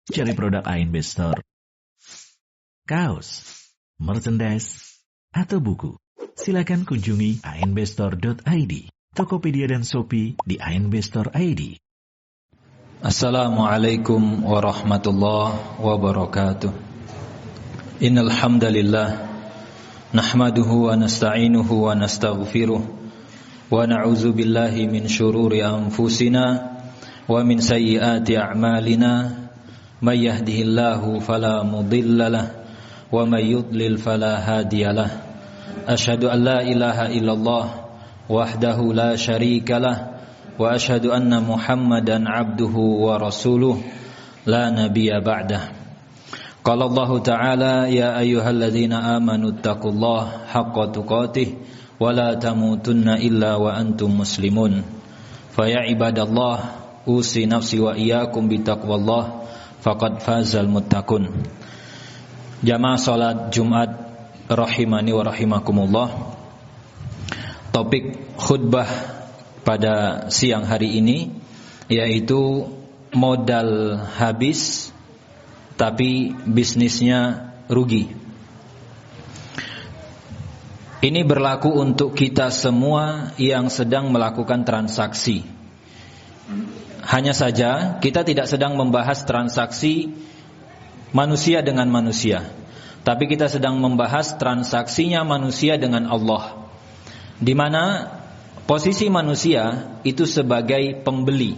Cari produk ANB Store, kaos, merchandise, atau buku. Silakan kunjungi anbstore.id, Tokopedia dan Shopee di ANB Store ID. Assalamualaikum warahmatullahi wabarakatuh. Innal hamdalillah nahmaduhu wa nasta'inuhu wa nastaghfiruh wa na'udzu billahi min shururi anfusina wa min sayyiati a'malina. May yahdihillahu fala mudilla lahu wa may yudlil fala hadiya lahu. Asyhadu an la ilaha illallah wahdahu la syarika lahu wa asyhadu anna Muhammadan abduhu wa rasuluh la nabiyya ba'dah. Qala Allah Ta'ala ya ayyuhalladzina amanu taqullaha haqqa tuqatih wa la tamutunna illa wa antum muslimun. Fa ya ibadallah usi nafsi wa iyyakum bitaqwallah faqad fazal muttaqun. Jamaah salat Jumat rahimani wa rahimakumullah. Topik khutbah pada siang hari ini yaitu modal habis tapi bisnisnya rugi. Ini berlaku untuk kita semua yang sedang melakukan transaksi. Hanya saja kita tidak sedang membahas transaksi manusia dengan manusia, tapi kita sedang membahas transaksinya manusia dengan Allah, di mana posisi manusia itu sebagai pembeli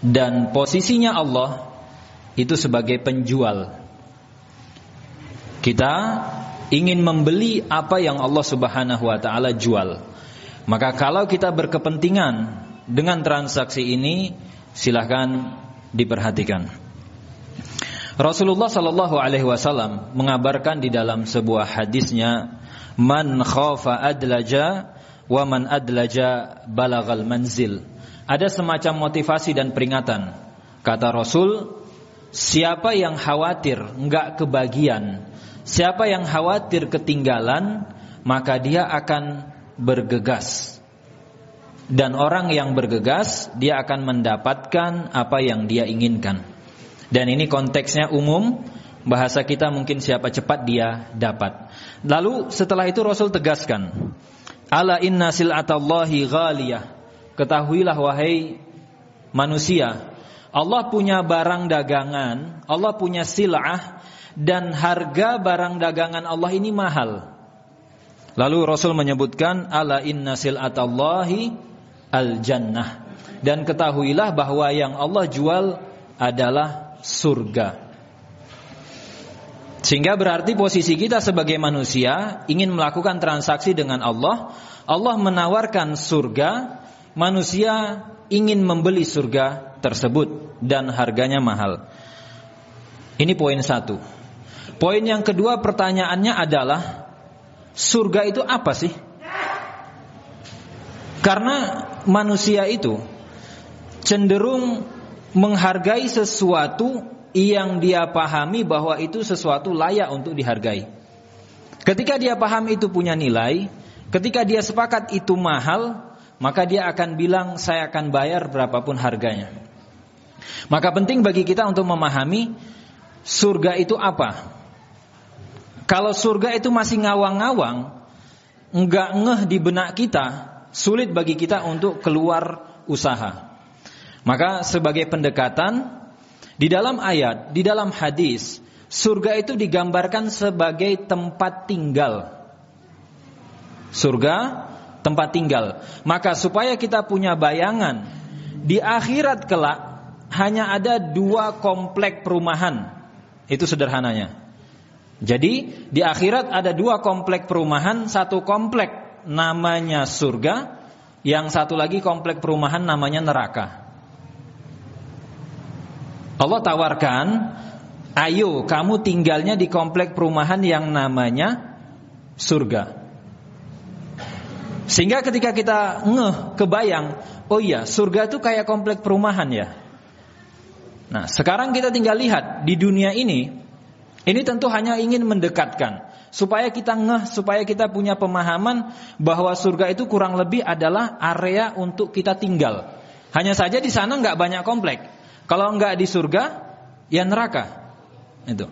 dan posisinya Allah itu sebagai penjual. Kita ingin membeli apa yang Allah Subhanahu wa taala jual. Maka kalau kita berkepentingan dengan transaksi ini, silahkan diperhatikan. Rasulullah sallallahu alaihi wasallam mengabarkan di dalam sebuah hadisnya, "Man khafa adlaja wa man adlaja balagal manzil." Ada semacam motivasi dan peringatan. Kata Rasul, siapa yang khawatir enggak kebagian, siapa yang khawatir ketinggalan, maka dia akan bergegas. Dan orang yang bergegas, dia akan mendapatkan apa yang dia inginkan. Dan ini konteksnya umum, bahasa kita mungkin siapa cepat dia dapat. Lalu setelah itu Rasul tegaskan, ala inna sil'atallahi ghaliyah. Ketahuilah wahai manusia, Allah punya barang dagangan, Allah punya sil'ah, dan harga barang dagangan Allah ini mahal. Lalu Rasul menyebutkan, ala inna sil'atallahi al-jannah. Dan ketahuilah bahwa yang Allah jual adalah surga. Sehingga berarti posisi kita sebagai manusia ingin melakukan transaksi dengan Allah. Allah menawarkan surga, manusia ingin membeli surga tersebut dan harganya mahal. Ini poin satu. Poin yang kedua, pertanyaannya adalah, surga itu apa sih? Karena manusia itu cenderung menghargai sesuatu yang dia pahami bahwa itu sesuatu layak untuk dihargai. Ketika dia paham itu punya nilai, ketika dia sepakat itu mahal, maka dia akan bilang, saya akan bayar berapapun harganya. Maka penting bagi kita untuk memahami surga itu apa. Kalau surga itu masih ngawang-ngawang, enggak ngeh di benak kita, sulit bagi kita untuk keluar usaha. Maka sebagai pendekatan, di dalam ayat, di dalam hadis, surga itu digambarkan sebagai tempat tinggal. Surga, tempat tinggal. Maka supaya kita punya bayangan, di akhirat kelak hanya ada 2 komplek perumahan. Itu sederhananya. Jadi di akhirat ada 2 komplek perumahan, 1 komplek namanya surga, yang satu lagi komplek perumahan namanya neraka. Allah tawarkan, ayo kamu tinggalnya di komplek perumahan yang namanya surga. Sehingga ketika kita kebayang, oh iya, surga itu kayak komplek perumahan ya. Nah, sekarang kita tinggal lihat di dunia ini tentu hanya ingin mendekatkan supaya kita supaya kita punya pemahaman bahwa surga itu kurang lebih adalah area untuk kita tinggal. Hanya saja di sana enggak banyak komplek. Kalau enggak di surga, Ya neraka. Itu.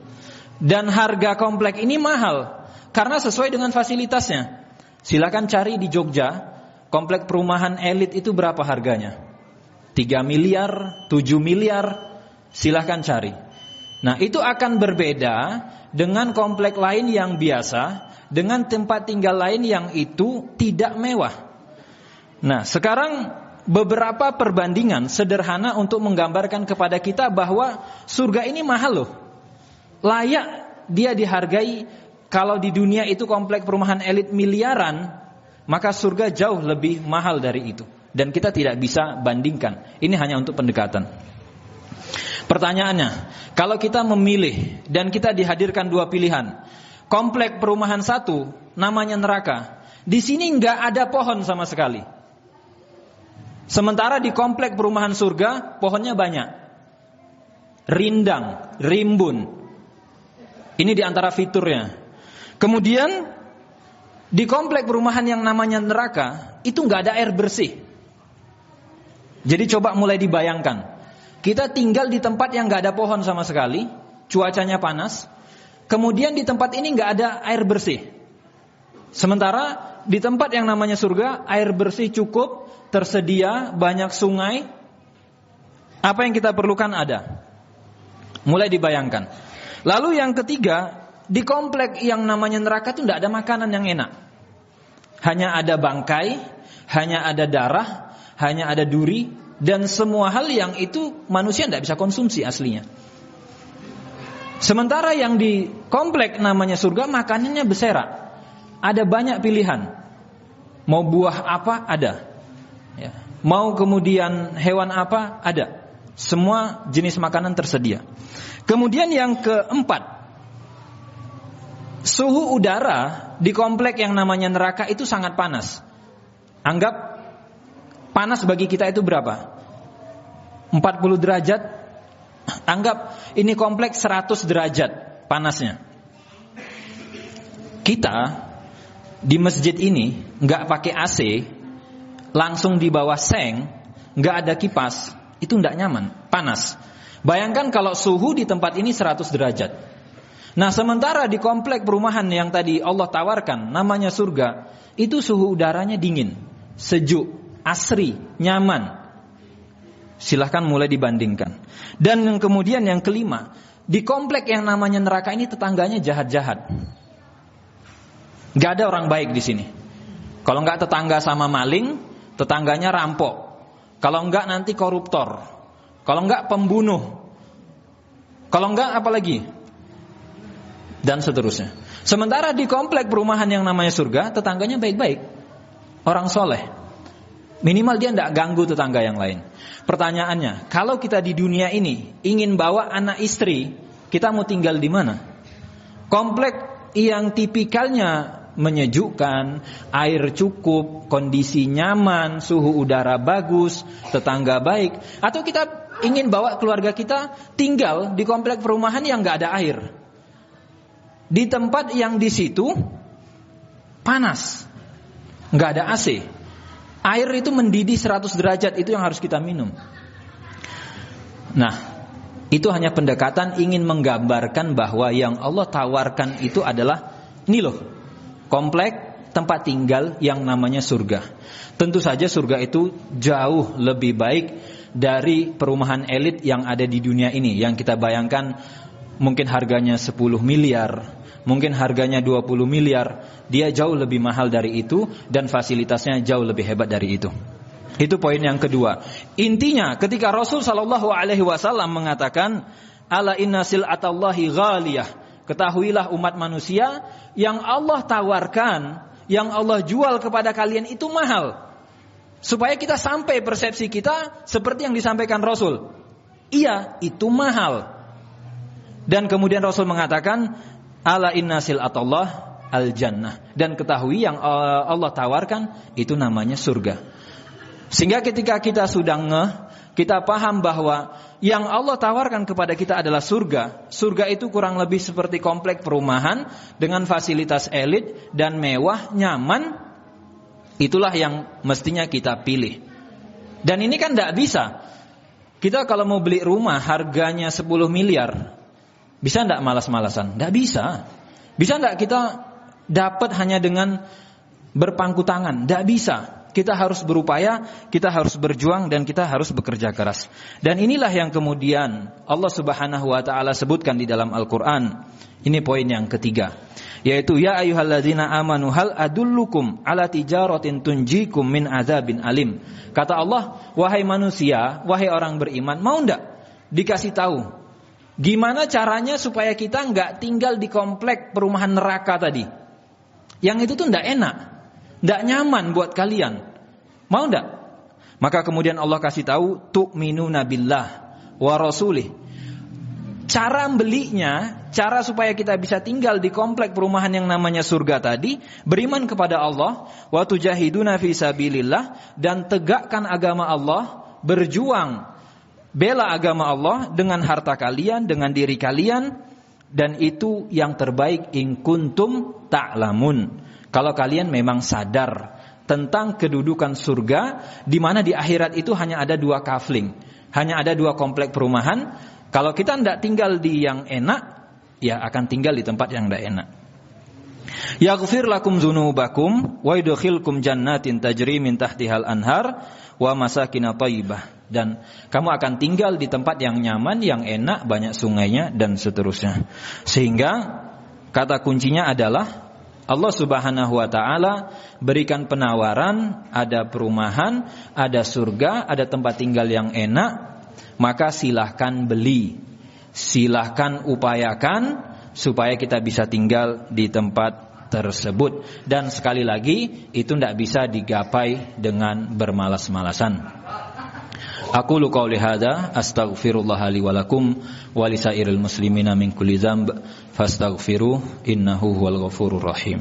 Dan harga komplek ini mahal karena sesuai dengan fasilitasnya. Silakan cari di Jogja, komplek perumahan elit itu berapa harganya? 3 miliar, 7 miliar, silakan cari. Nah, itu akan berbeda dengan komplek lain yang biasa, dengan tempat tinggal lain yang itu tidak mewah. Nah, sekarang beberapa perbandingan sederhana untuk menggambarkan kepada kita bahwa surga ini mahal loh. Layak dia dihargai. Kalau di dunia itu komplek perumahan elit miliaran, maka surga jauh lebih mahal dari itu. Dan kita tidak bisa bandingkan. Ini hanya untuk pendekatan. Pertanyaannya, kalau kita memilih dan kita dihadirkan dua pilihan, komplek perumahan satu namanya neraka, di sini nggak ada pohon sama sekali. Sementara di komplek perumahan surga pohonnya banyak, rindang, rimbun. Ini di antara fiturnya. Kemudian di komplek perumahan yang namanya neraka itu nggak ada air bersih. Jadi coba mulai dibayangkan, kita tinggal di tempat yang nggak ada pohon sama sekali, cuacanya panas. Kemudian di tempat ini nggak ada air bersih. Sementara di tempat yang namanya surga air bersih cukup, tersedia, banyak sungai. Apa yang kita perlukan ada. Mulai dibayangkan. Lalu yang ketiga, di komplek yang namanya neraka itu tidak ada makanan yang enak. Hanya ada bangkai, hanya ada darah, hanya ada duri, dan semua hal yang itu manusia tidak bisa konsumsi aslinya. Sementara yang di komplek namanya surga makanannya berserak. Ada banyak pilihan. Mau buah apa ada. Ya. Mau kemudian hewan apa ada. Semua jenis makanan tersedia. Kemudian yang keempat, suhu udara di komplek yang namanya neraka itu sangat panas. Anggap panas bagi kita itu berapa? 40 derajat. Anggap ini komplek 100 derajat panasnya. Kita di masjid ini nggak pakai AC, langsung di bawah seng, nggak ada kipas, itu nggak nyaman, panas. Bayangkan kalau suhu di tempat ini 100 derajat. Nah, sementara di komplek perumahan yang tadi Allah tawarkan namanya surga, itu suhu udaranya dingin, sejuk, asri, nyaman. Silahkan mulai dibandingkan. Dan yang kemudian yang kelima, di komplek yang namanya neraka ini tetangganya jahat-jahat. Gak ada orang baik di sini. Kalau enggak tetangga sama maling, tetangganya rampok. Kalau enggak nanti koruptor. Kalau enggak pembunuh. Kalau enggak apa lagi? Dan seterusnya. Sementara di komplek perumahan yang namanya surga, tetangganya baik-baik. Orang soleh. Minimal dia tidak ganggu tetangga yang lain. Pertanyaannya, kalau kita di dunia ini ingin bawa anak istri, kita mau tinggal di mana? Komplek yang tipikalnya menyejukkan, air cukup, kondisi nyaman, suhu udara bagus, tetangga baik. Atau kita ingin bawa keluarga kita tinggal di komplek perumahan yang gak ada air, di tempat yang di situ panas, gak ada AC. Air itu mendidih 100 derajat, itu yang harus kita minum. Nah, itu hanya pendekatan ingin menggambarkan bahwa yang Allah tawarkan itu adalah ini loh, komplek tempat tinggal yang namanya surga. Tentu saja surga itu jauh lebih baik dari perumahan elit yang ada di dunia ini. Yang kita bayangkan mungkin harganya 10 miliar, mungkin harganya 20 miliar. Dia jauh lebih mahal dari itu dan fasilitasnya jauh lebih hebat dari itu. Itu poin yang kedua. Intinya ketika Rasul sallallahu alaihi wasallam mengatakan ala inna sil'atallahi ghaliyah, ketahuilah umat manusia, yang Allah tawarkan, yang Allah jual kepada kalian itu mahal. Supaya kita sampai persepsi kita seperti yang disampaikan Rasul. Iya, itu mahal. Dan kemudian Rasul mengatakan ala inna sil'atallah al-jannah, dan ketahui yang Allah tawarkan itu namanya surga. Sehingga ketika kita sudah kita paham bahwa yang Allah tawarkan kepada kita adalah surga. Surga itu kurang lebih seperti komplek perumahan dengan fasilitas elit dan mewah, nyaman. Itulah yang mestinya kita pilih. Dan ini kan tidak bisa. Kita kalau mau beli rumah harganya 10 miliar, bisa enggak malas-malasan? Enggak bisa. Bisa enggak kita dapat hanya dengan berpangku tangan? Enggak bisa. Kita harus berupaya, kita harus berjuang, dan kita harus bekerja keras. Dan inilah yang kemudian Allah Subhanahu wa taala sebutkan di dalam Al-Qur'an. Ini poin yang ketiga, yaitu ya ayyuhalladzina amanu hal adullukum ala tijaratin tunjikum min adzabin alim. Kata Allah, wahai manusia, wahai orang beriman, mau enggak dikasih tahu gimana caranya supaya kita enggak tinggal di komplek perumahan neraka tadi. Yang itu tuh enggak enak, enggak nyaman buat kalian. Mau enggak? Maka kemudian Allah kasih tahu, tu'minuna billah wa rasulih. Cara belinya, cara supaya kita bisa tinggal di komplek perumahan yang namanya surga tadi, beriman kepada Allah, wa tujahiduna fi sabilillah, dan tegakkan agama Allah, berjuang bela agama Allah dengan harta kalian, dengan diri kalian, dan itu yang terbaik in kuntum ta'lamun. Kalau kalian memang sadar tentang kedudukan surga, di mana di akhirat itu hanya ada 2 kafling, hanya ada 2 komplek perumahan. Kalau kita tidak tinggal di yang enak, ya akan tinggal di tempat yang tidak enak. Yaghfir lakum dzunubakum wa yudkhilkum jannatin tajri min tahtihal anhar wa masakin thayyibah. Dan kamu akan tinggal di tempat yang nyaman, yang enak, banyak sungainya, dan seterusnya. Sehingga kata kuncinya adalah Allah Subhanahu wa taala berikan penawaran, ada perumahan, ada surga, ada tempat tinggal yang enak. Maka silahkan beli, silahkan upayakan supaya kita bisa tinggal di tempat tersebut. Dan sekali lagi, itu tidak bisa digapai dengan bermalas-malasan. Aqulu qouli hadza astaghfirullah li wa lakum wa lisairil muslimina min kulli dzamb fastaghfiruh innahu huwal ghafurur rahim.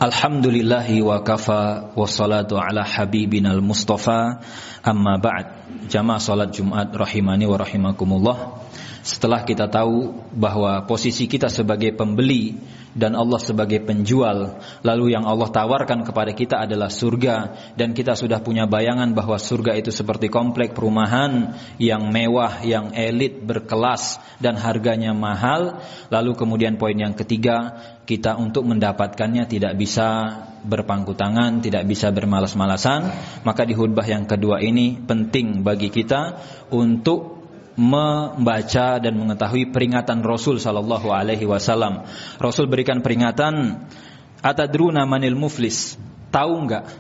Alhamdulillahi wa kafa wassalatu ala habibinal mustafa amma ba'd. Jamaah salat Jumat rahimani wa rahimakumullah. Setelah kita tahu bahwa posisi kita sebagai pembeli dan Allah sebagai penjual, lalu yang Allah tawarkan kepada kita adalah surga, dan kita sudah punya bayangan bahwa surga itu seperti komplek perumahan yang mewah, yang elit, berkelas, dan harganya mahal. Lalu kemudian poin yang ketiga, kita untuk mendapatkannya tidak bisa berpangku tangan, tidak bisa bermalas-malasan. Maka di khutbah yang kedua ini penting bagi kita untuk membaca dan mengetahui peringatan Rasul sallallahu alaihi wasallam. Rasul berikan peringatan, atadruna manil muflis? Tahu enggak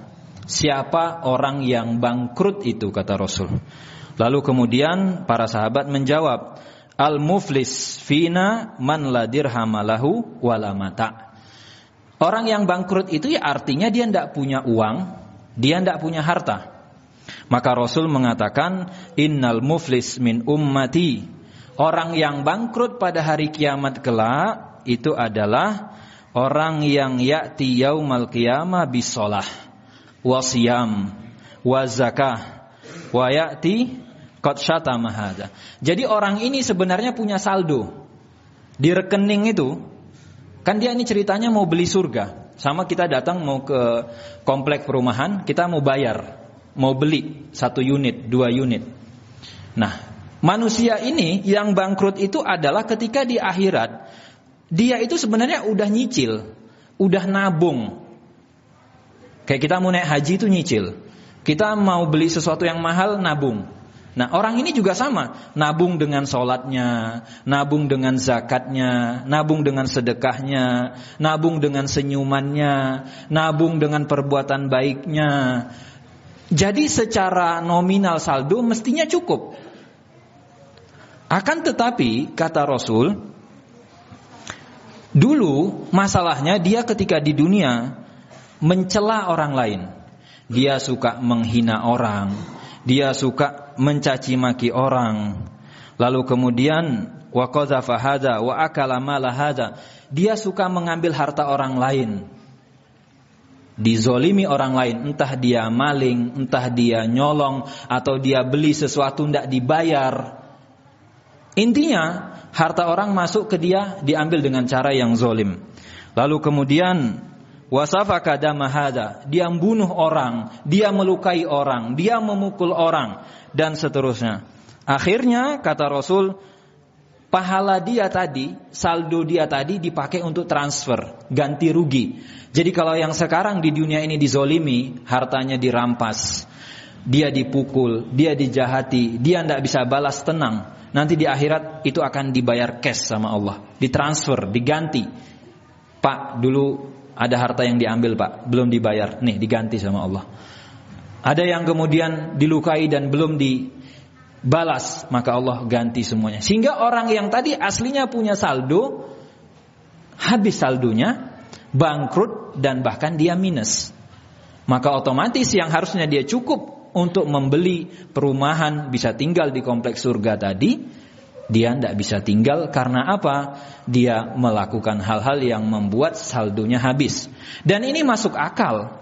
siapa orang yang bangkrut itu, kata Rasul. Lalu kemudian para sahabat menjawab, al muflis fina man la dirhama lahu wala mata. Orang yang bangkrut itu ya artinya dia tidak punya uang, dia tidak punya harta. Maka Rasul mengatakan, innal muflis min ummati. Orang yang bangkrut pada hari kiamat kelak itu adalah orang yang ya'ti yaumal qiyamah bisolah wa siyam wa zakah wa ya'ti qad syatama hadza. Jadi orang ini sebenarnya punya saldo di rekening itu. Kan dia ini ceritanya mau beli surga. Sama kita datang mau ke komplek perumahan, kita mau bayar, mau beli 1 unit, 2 unit. Nah, manusia ini yang bangkrut itu adalah ketika di akhirat dia itu sebenarnya udah nyicil, udah nabung. Kayak kita mau naik haji itu nyicil. Kita mau beli sesuatu yang mahal, nabung. Nah, orang ini juga sama, nabung dengan sholatnya, nabung dengan zakatnya, nabung dengan sedekahnya, nabung dengan senyumannya, nabung dengan perbuatan baiknya. Jadi secara nominal saldo mestinya cukup. Akan tetapi, kata Rasul, dulu masalahnya dia ketika di dunia mencela orang lain. Dia suka menghina orang, dia suka mencaci maki orang. Lalu kemudian wa qadhafa hadza wa akala mala hadza. Dia suka mengambil harta orang lain. Dizolimi orang lain, entah dia maling, entah dia nyolong, atau dia beli sesuatu tidak dibayar. Intinya harta orang masuk ke dia diambil dengan cara yang zolim. Lalu kemudian wasafaka dama hada, dia membunuh orang, dia melukai orang, dia memukul orang, dan seterusnya. Akhirnya kata Rasul, pahala dia tadi, saldo dia tadi dipakai untuk transfer, ganti rugi. Jadi kalau yang sekarang di dunia ini dizolimi, hartanya dirampas, dia dipukul, dia dijahati, dia tidak bisa balas, tenang. Nanti di akhirat itu akan dibayar cash sama Allah, ditransfer, diganti. Pak, dulu ada harta yang diambil Pak, belum dibayar, nih diganti sama Allah. Ada yang kemudian dilukai dan belum dibalas, maka Allah ganti semuanya. Sehingga orang yang tadi aslinya punya saldo, habis saldonya, bangkrut dan bahkan dia minus. Maka otomatis yang harusnya dia cukup untuk membeli perumahan, bisa tinggal di kompleks surga tadi, dia tidak bisa tinggal. Karena apa? Dia melakukan hal-hal yang membuat saldonya habis. Dan ini masuk akal.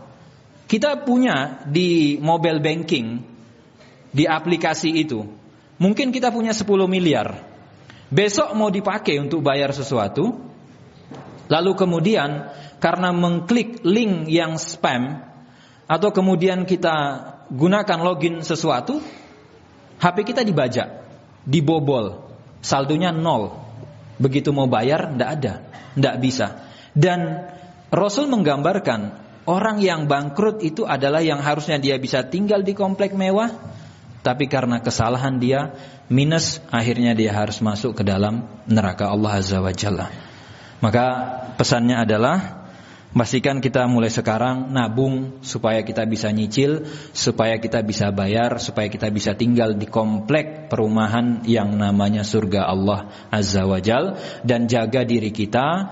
Kita punya di mobile banking, di aplikasi itu, mungkin kita punya 10 miliar. Besok mau dipakai untuk bayar sesuatu, lalu kemudian karena mengklik link yang spam, atau kemudian kita gunakan login sesuatu, HP kita dibajak, dibobol, saldonya 0. Begitu mau bayar, tidak ada, tidak bisa. Dan Rasul menggambarkan orang yang bangkrut itu adalah yang harusnya dia bisa tinggal di komplek mewah, tapi karena kesalahan dia minus, akhirnya dia harus masuk ke dalam neraka Allah Azza wa Jalla. Maka pesannya adalah, pastikan kita mulai sekarang nabung supaya kita bisa nyicil, supaya kita bisa bayar, supaya kita bisa tinggal di komplek perumahan yang namanya surga Allah Azza wa Jal. Dan jaga diri kita,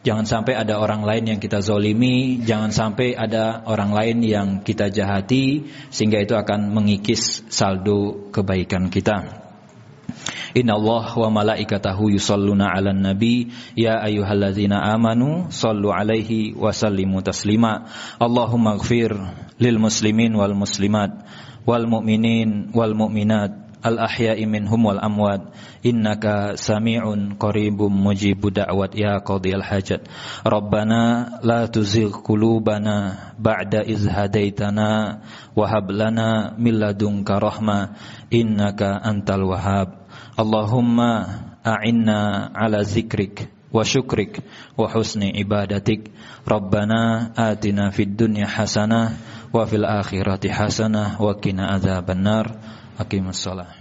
jangan sampai ada orang lain yang kita zolimi, jangan sampai ada orang lain yang kita jahati, sehingga itu akan mengikis saldo kebaikan kita. Inna Allah wa malaikatahu yusalluna ala nabi ya ayyuhalladzina amanu sallu alaihi wa sallimu taslima. Allahumma ighfir lil muslimin wal muslimat wal mu'minin wal mu'minat al ahya'i minhum wal amwat innaka sami'un qaribum mujibud da'wat ya qadhiyal hajat. Rabbana la tuzigh qulubana ba'da idh hadaitana wa hab lana min ladunka rahmah innaka antal wahhab. Allahumma a'inna ala zikrik wa syukrik wa husni ibadatik. Rabbana atina fid dunya hasanah wa fil akhirati hasanah wa qina adzabannar. Aqimus shalah.